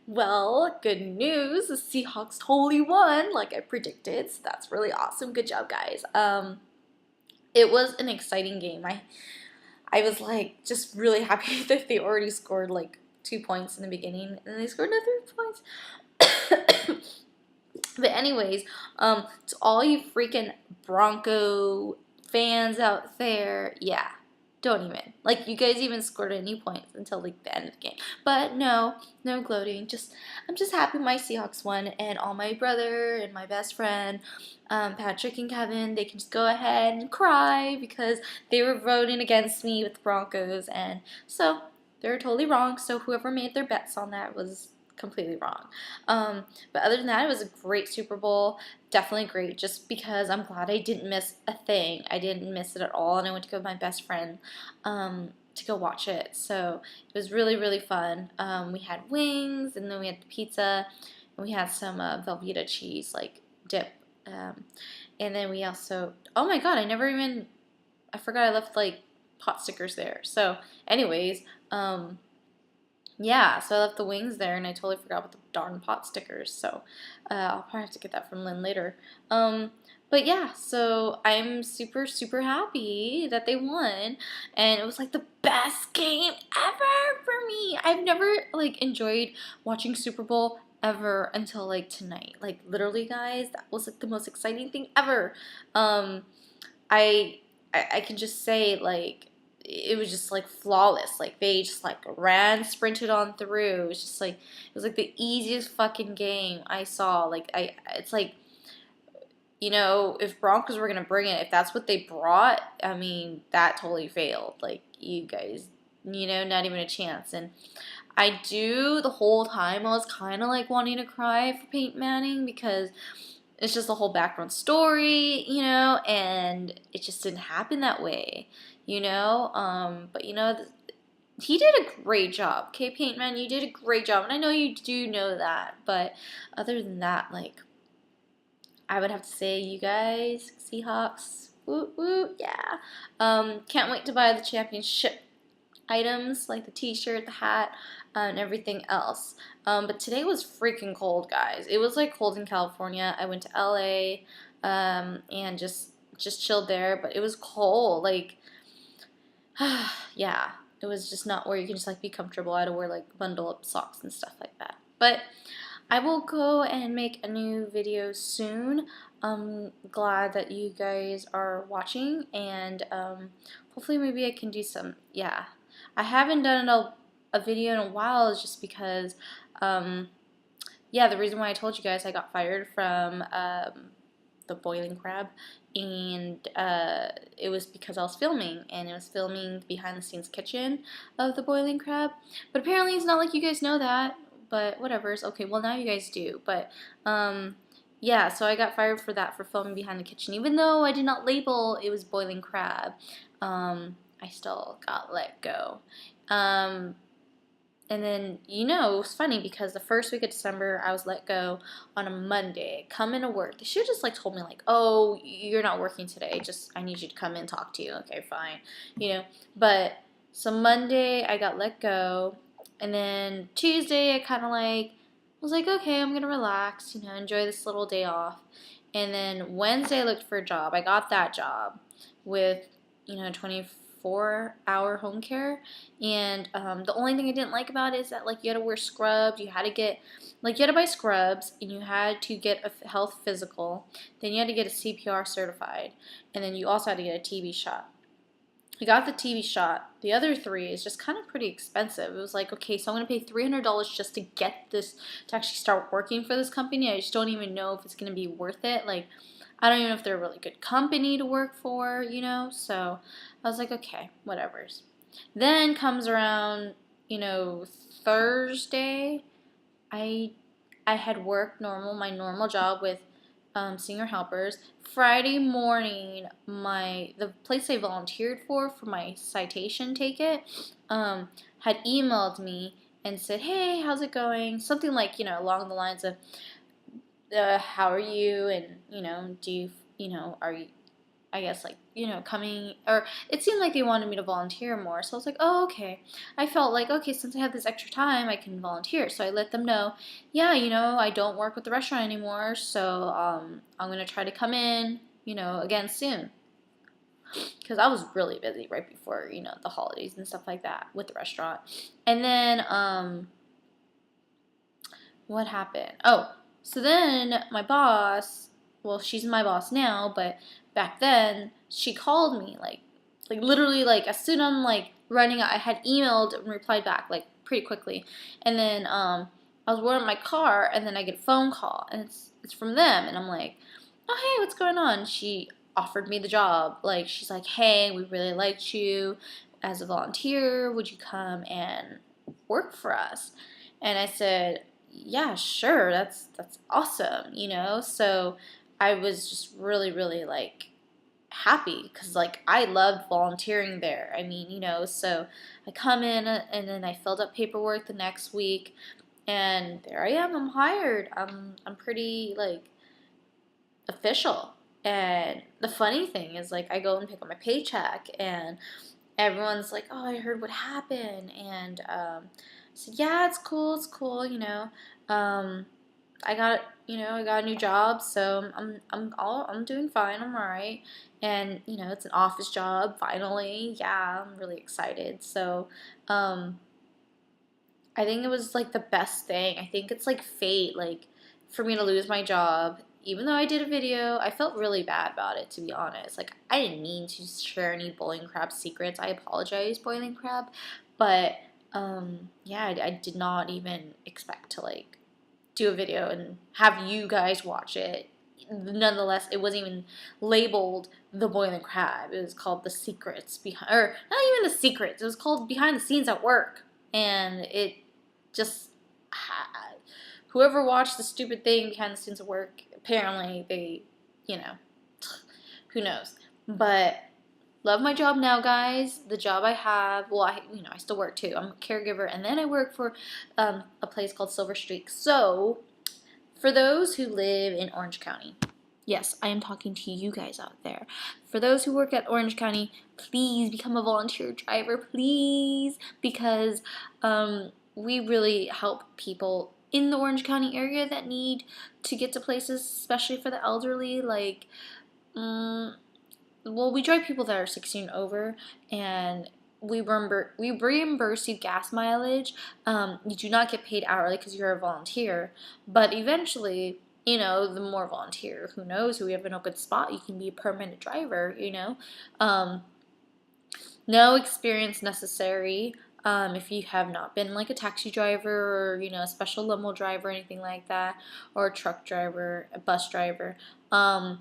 Well, good news. The Seahawks totally won, like I predicted. So that's really awesome. Good job, guys. It was an exciting game. I was like just really happy that they already scored like 2 points in the beginning, and then they scored another 3 points. But anyways, to all you freaking Bronco fans out there, yeah, don't even. Like, you guys even scored any points until like the end of the game. But no, no gloating. I'm just happy my Seahawks won, and all my brother and my best friend, Patrick and Kevin, they can just go ahead and cry because they were voting against me with the Broncos, and so they were totally wrong. So whoever made their bets on that was completely wrong. But other than that, it was a great Super Bowl. Definitely great, just because I'm glad I didn't miss a thing. I didn't miss it at all, and I went to go with my best friend to go watch it. So it was really, really fun. We had wings, and then we had the pizza, and we had some Velveeta cheese, like, dip. And then we also, oh my god, I forgot I left, like, pot stickers there. So, anyways, yeah, so I left the wings there, and I totally forgot about the darn pot stickers. So I'll probably have to get that from Lynn later. But yeah, so I'm super, super happy that they won, and it was like the best game ever for me. I've never like enjoyed watching Super Bowl ever until like tonight. Like literally, guys, that was like the most exciting thing ever. Um, I I can just say like it was just like flawless. Like they just like ran, sprinted on through. It was like the easiest fucking game I saw. Like it's like if Broncos were gonna bring it, if that's what they brought, I mean that totally failed. Like you guys, not even a chance. And I do the whole time I was kind of like wanting to cry for Peyton Manning because it's just a whole background story, and it just didn't happen that way. But he did a great job. Okay, Paint Man, you did a great job, and I know you do know that. But other than that, like, I would have to say, you guys, Seahawks, woo woo, yeah. Can't wait to buy the championship items like the t-shirt, the hat, and everything else. But today was freaking cold, guys. It was like cold in California. I went to LA and just chilled there, but it was cold. Like, yeah, it was just not where you can just like be comfortable. I had to wear like bundle up socks and stuff like that. But I will go and make a new video soon. I'm glad that you guys are watching, and hopefully maybe I can do some, yeah. I haven't done a video in a while is just because, yeah, the reason why I told you guys I got fired from the Boiling Crab, and it was because I was filming, and it was filming the behind-the-scenes kitchen of the Boiling Crab. But apparently it's not like you guys know that, but whatever. It's okay. Well, now you guys do. But yeah, so I got fired for that, for filming behind the kitchen, even though I did not label it was Boiling Crab. I still got let go. And then, it was funny because the first week of December, I was let go on a Monday. Come into work. They should have just, like, told me, like, oh, you're not working today. I need you to come in and talk to you. Okay, fine. But, so Monday, I got let go. And then Tuesday, I kind of, like, was like, okay, I'm going to relax, enjoy this little day off. And then Wednesday, I looked for a job. I got that job with, 24-hour home care, and the only thing I didn't like about it is that like you had to wear scrubs, you had to buy scrubs, and you had to get a health physical, then you had to get a CPR certified, and then you also had to get a TB shot. I got the TB shot. The other three is just kind of pretty expensive. It was like, okay, so I'm going to pay $300 just to get this, to actually start working for this company. I just don't even know if it's going to be worth it. Like, I don't even know if they're a really good company to work for, So I was like, okay, whatever's. Then comes around, Thursday. I had worked my normal job with senior helpers. Friday morning, the place I volunteered for my citation ticket had emailed me and said, hey, how's it going? Something like, along the lines of, how are you? And, do you, are you, I guess, like, coming, or it seemed like they wanted me to volunteer more. So I was like, oh, okay. I felt like, okay, since I have this extra time, I can volunteer. So I let them know, yeah, I don't work with the restaurant anymore. So I'm going to try to come in, again soon. Because I was really busy right before, the holidays and stuff like that with the restaurant. And then, what happened? Oh, so then my boss, well, she's my boss now, but back then she called me like literally like as soon as I'm like running, I had emailed and replied back like pretty quickly, and then I was wearing my car, and then I get a phone call, and it's from them, and I'm like, oh hey, what's going on? She offered me the job. Like she's like, hey, we really liked you as a volunteer. Would you come and work for us? And I said, yeah, sure, that's awesome, So I was just really, really like happy because like I loved volunteering there. I mean, so I come in and then I filled up paperwork the next week, and there I am. I'm hired. I'm pretty like official. And the funny thing is like I go and pick up my paycheck, and everyone's like, "Oh, I heard what happened," and I said, "Yeah, it's cool, I got a new job, so I'm doing fine. I'm alright, and it's an office job finally. Yeah, I'm really excited. So, I think it was like the best thing. I think it's like fate, like for me to lose my job. Even though I did a video, I felt really bad about it, to be honest. Like, I didn't mean to share any Boiling Crab secrets. I apologize, Boiling Crab. But, yeah, I did not even expect to, like, do a video and have you guys watch it. Nonetheless, it wasn't even labeled The Boiling Crab. It was called The Secrets Behind, or not even The Secrets. It was called Behind the Scenes at Work. And it just, whoever watched the stupid thing behind the scenes of work, apparently they, who knows. But love my job now, guys. The job I have, well, I still work too. I'm a caregiver, and then I work for a place called Silver Streak. So, for those who live in Orange County, yes, I am talking to you guys out there. For those who work at Orange County, please become a volunteer driver, please, because we really help people in the Orange County area that need to get to places, especially for the elderly. Like, well, we drive people that are 16 and over, and we reimburse you gas mileage. You do not get paid hourly because you're a volunteer, but eventually, the more volunteer, who knows, we have an open spot, you can be a permanent driver, No experience necessary. If you have not been like a taxi driver, or a special limo driver, anything like that, or a truck driver, a bus driver. But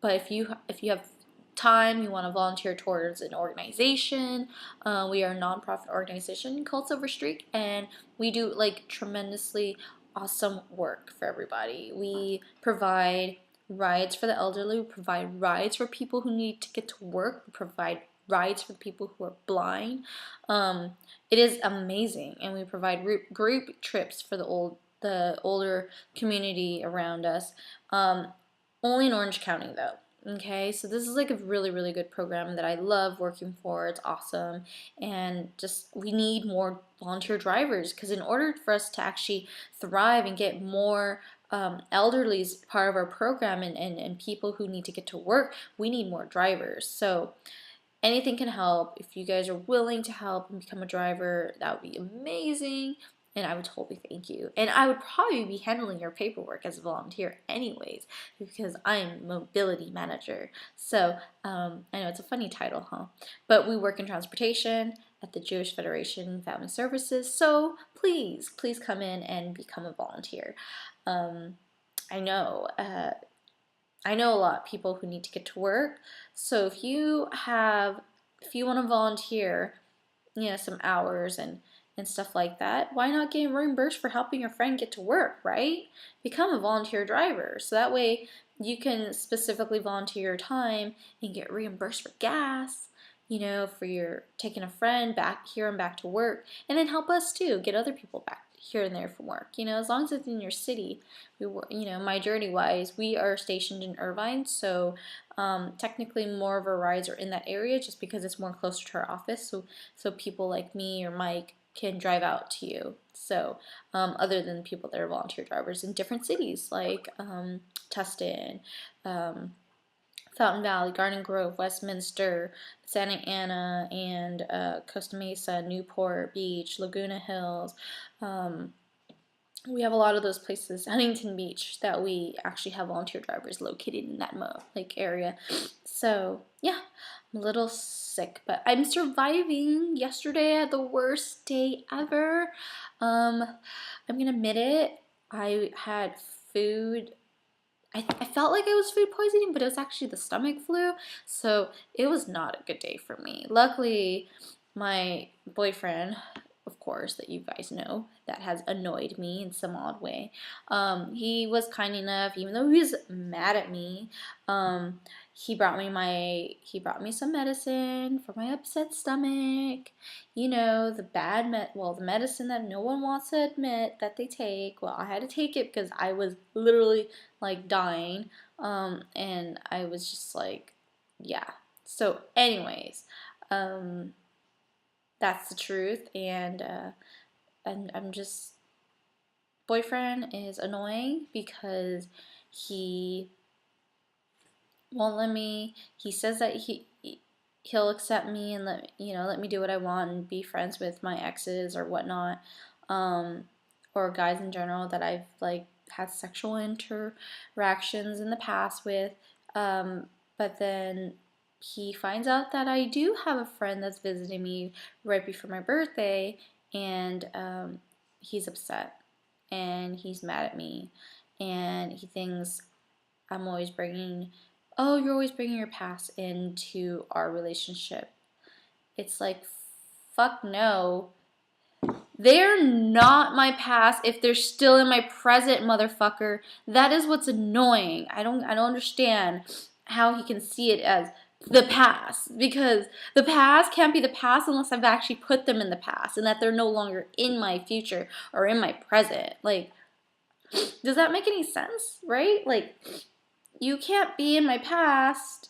if you have time, you want to volunteer towards an organization. We are a nonprofit organization called Silver Streak, and we do like tremendously awesome work for everybody. We provide rides for the elderly. We provide rides for people who need to get to work. We provide rides for people who are blind. It is amazing, and we provide group trips for the older community around us. Only in Orange County though. Okay, so this is like a really, really good program that I love working for. It's awesome, and just we need more volunteer drivers, because in order for us to actually thrive and get more elderly as part of our program, and people who need to get to work, we need more drivers. So anything can help. If you guys are willing to help and become a driver, that would be amazing. And I would totally thank you. And I would probably be handling your paperwork as a volunteer anyways, because I'm mobility manager. So I know it's a funny title, huh? But we work in transportation at the Jewish Federation Family Services. So please come in and become a volunteer. I know a lot of people who need to get to work. So if you want to volunteer, some hours and stuff like that, why not get reimbursed for helping your friend get to work, right? Become a volunteer driver. So that way you can specifically volunteer your time and get reimbursed for gas, for your taking a friend back here and back to work, and then help us too, get other people back here and there from work. You know, as long as it's in your city. We were, you know, my journey wise, we are stationed in Irvine, so technically more of our rides are in that area just because it's more closer to our office. So people like me or Mike can drive out to you. So other than people that are volunteer drivers in different cities like Tustin, Fountain Valley, Garden Grove, Westminster, Santa Ana, and Costa Mesa, Newport Beach, Laguna Hills. We have a lot of those places, Huntington Beach, that we actually have volunteer drivers located in that area. So yeah, I'm a little sick, but I'm surviving. Yesterday I had the worst day ever. I'm gonna admit it. I had food. I felt like it was food poisoning, but it was actually the stomach flu. So it was not a good day for me. Luckily, my boyfriend, of course, that you guys know, that has annoyed me in some odd way. He was kind enough, even though he was mad at me. He brought me some medicine for my upset stomach. You know, the medicine that no one wants to admit that they take. Well, I had to take it because I was literally like dying. And I was just like, yeah. So, anyways, that's the truth, and I'm just, boyfriend is annoying because he won't let me. He says that he'll accept me and let me do what I want and be friends with my exes or whatnot, or guys in general that I've like had sexual interactions in the past with, but then he finds out that I do have a friend that's visiting me right before my birthday, and he's upset and he's mad at me, and he thinks I'm always you're always bringing your past into our relationship. It's like, fuck no. They're not my past if they're still in my present, motherfucker. That is what's annoying. I don't understand how he can see it as the past, because the past can't be the past unless I've actually put them in the past and that they're no longer in my future or in my present. Like, does that make any sense, right? Like, you can't be in my past.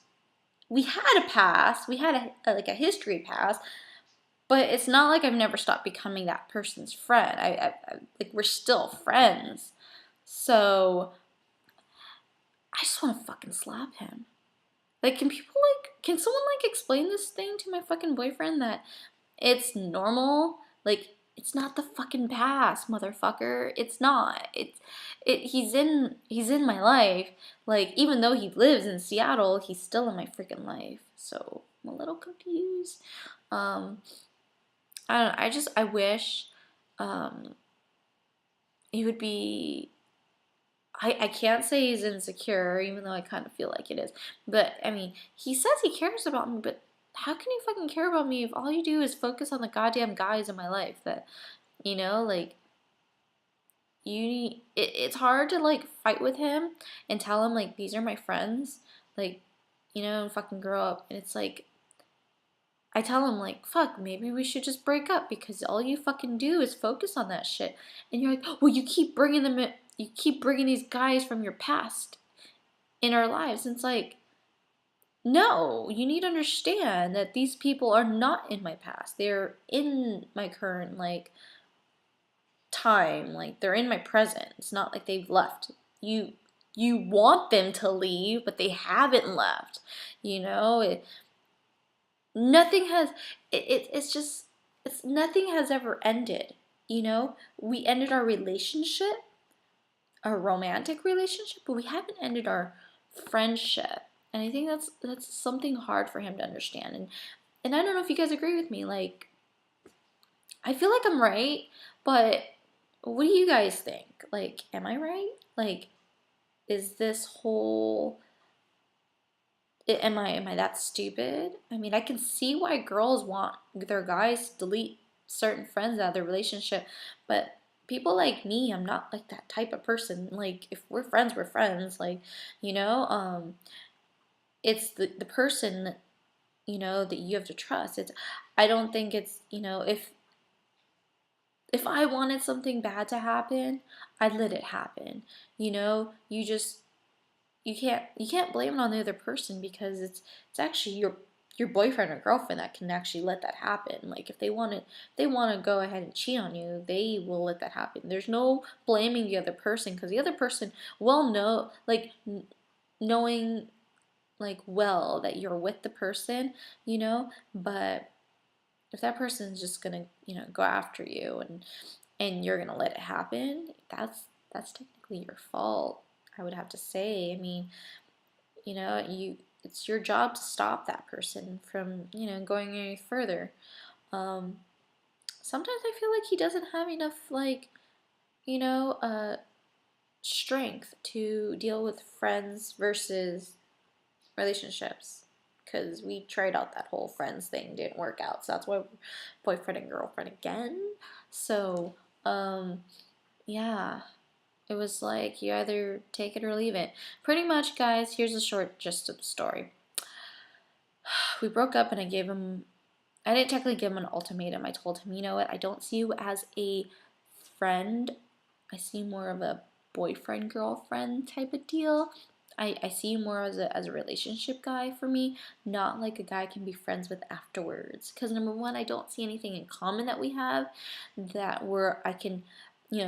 We had a past. We had a history past. But it's not like I've never stopped becoming that person's friend. Like, we're still friends. So I just want to fucking slap him. Like, can someone like explain this thing to my fucking boyfriend that it's normal? Like, it's not the fucking past, motherfucker. It's not. He's in my life. Like, even though he lives in Seattle, he's still in my freaking life. So I'm a little confused. I don't know. I wish he would be. I can't say he's insecure, even though I kind of feel like it is. But I mean, he says he cares about me, but how can you fucking care about me if all you do is focus on the goddamn guys in my life? That, like, it's hard to like fight with him and tell him like these are my friends, like, and fucking grow up. And it's like, I tell him, like, fuck, maybe we should just break up because all you fucking do is focus on that shit. And you're like, well, you keep bringing these guys from your past in our lives. And it's like, no, you need to understand that these people are not in my past. They're in my current, like, time. Like, they're in my present. It's not like they've left. You want them to leave, but they haven't left. Nothing has nothing has ever ended. We ended our relationship, our romantic relationship, but we haven't ended our friendship. And I think that's something hard for him to understand. And I don't know if you guys agree with me. Like, I feel like I'm right, but what do you guys think? Like, am I right? Like, is this whole Am I that stupid? I mean, I can see why girls want their guys to delete certain friends out of their relationship, but people like me, I'm not like that type of person. Like, if we're friends, we're friends. Like, it's the person that, that you have to trust. I don't think it's, if if I wanted something bad to happen, I'd let it happen. You know, you can't blame it on the other person because it's actually your boyfriend or girlfriend that can actually let that happen. Like if they want to go ahead and cheat on you, they will let that happen. There's no blaming the other person because the other person will know, like knowing like well that you're with the person, you know, but if that person's just gonna, go after you and you're gonna let it happen, that's technically your fault, I would have to say. I mean, it's your job to stop that person from, going any further. Um, Sometimes I feel like he doesn't have enough like, you know, uh, strength to deal with friends versus relationships. Because we tried out that whole friends thing, didn't work out. So that's why we're boyfriend and girlfriend again. So, yeah, it was like you either take it or leave it. Pretty much, guys, here's a short gist of the story. We broke up and I didn't technically give him an ultimatum. I told him, you know what, I don't see you as a friend. I see you more of a boyfriend, girlfriend type of deal. I see you more as a relationship guy for me, not like a guy I can be friends with afterwards. Because number one, I don't see anything in common that we have that where I can,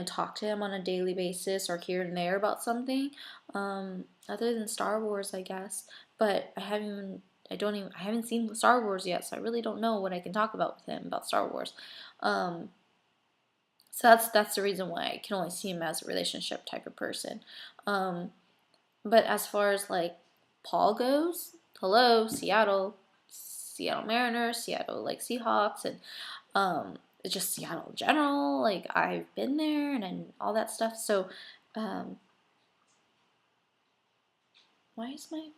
talk to him on a daily basis or here and there about something. Other than Star Wars, I guess. But I haven't seen Star Wars yet, so I really don't know what I can talk about with him about Star Wars. So that's the reason why I can only see him as a relationship type of person. But as far as like Paul goes, hello, Seattle Mariners, Seattle like Seahawks, and it's just Seattle in general. Like I've been there and all that stuff. So, why is my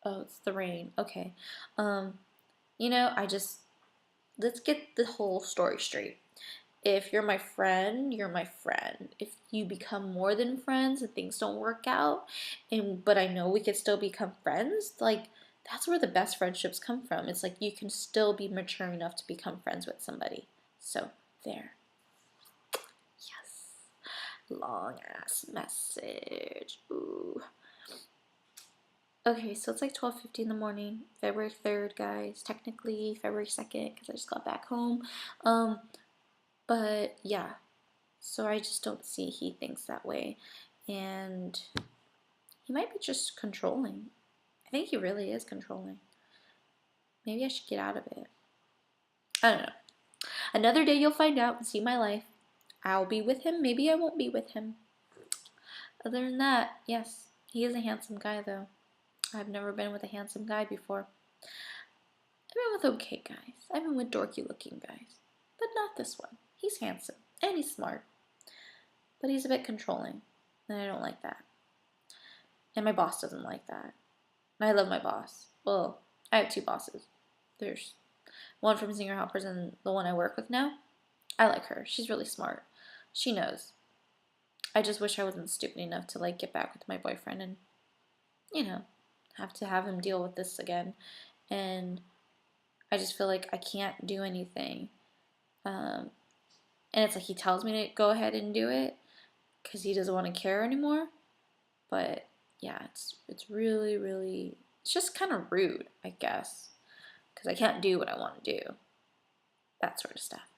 oh, it's the rain. Okay. I just let's get the whole story straight. If you're my friend, you're my friend. If you become more than friends and things don't work out, but I know we could still become friends, like that's where the best friendships come from. It's like you can still be mature enough to become friends with somebody. So there. Yes. Long ass message. Ooh. Okay, so it's like 12:50 in the morning, February 3rd, guys. Technically February 2nd because I just got back home. But yeah, so I just don't see he thinks that way. And he might be just controlling. I think he really is controlling. Maybe I should get out of it. I don't know. Another day you'll find out and see my life. I'll be with him. Maybe I won't be with him. Other than that, yes, he is a handsome guy though. I've never been with a handsome guy before. I've been with okay guys. I've been with dorky looking guys. But not this one. He's handsome and he's smart. But he's a bit controlling. And I don't like that. And my boss doesn't like that. I love my boss. Well, I have two bosses. There's one from Singer Hoppers and the one I work with now. I like her. She's really smart. She knows. I just wish I wasn't stupid enough to like get back with my boyfriend and, have to have him deal with this again. And I just feel like I can't do anything. And it's like he tells me to go ahead and do it because he doesn't want to care anymore. But yeah, it's really, really, it's just kind of rude, I guess, because I can't do what I want to do. That sort of stuff.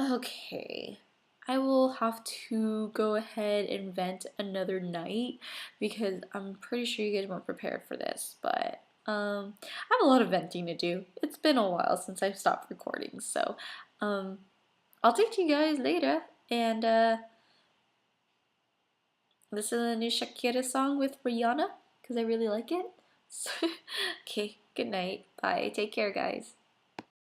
Okay, I will have to go ahead and vent another night because I'm pretty sure you guys weren't prepared for this, but I have a lot of venting to do. It's been a while since I've stopped recording, so I'll talk to you guys later, and listen to the new Shakira song with Rihanna because I really like it. Okay, good night. Bye. Take care, guys.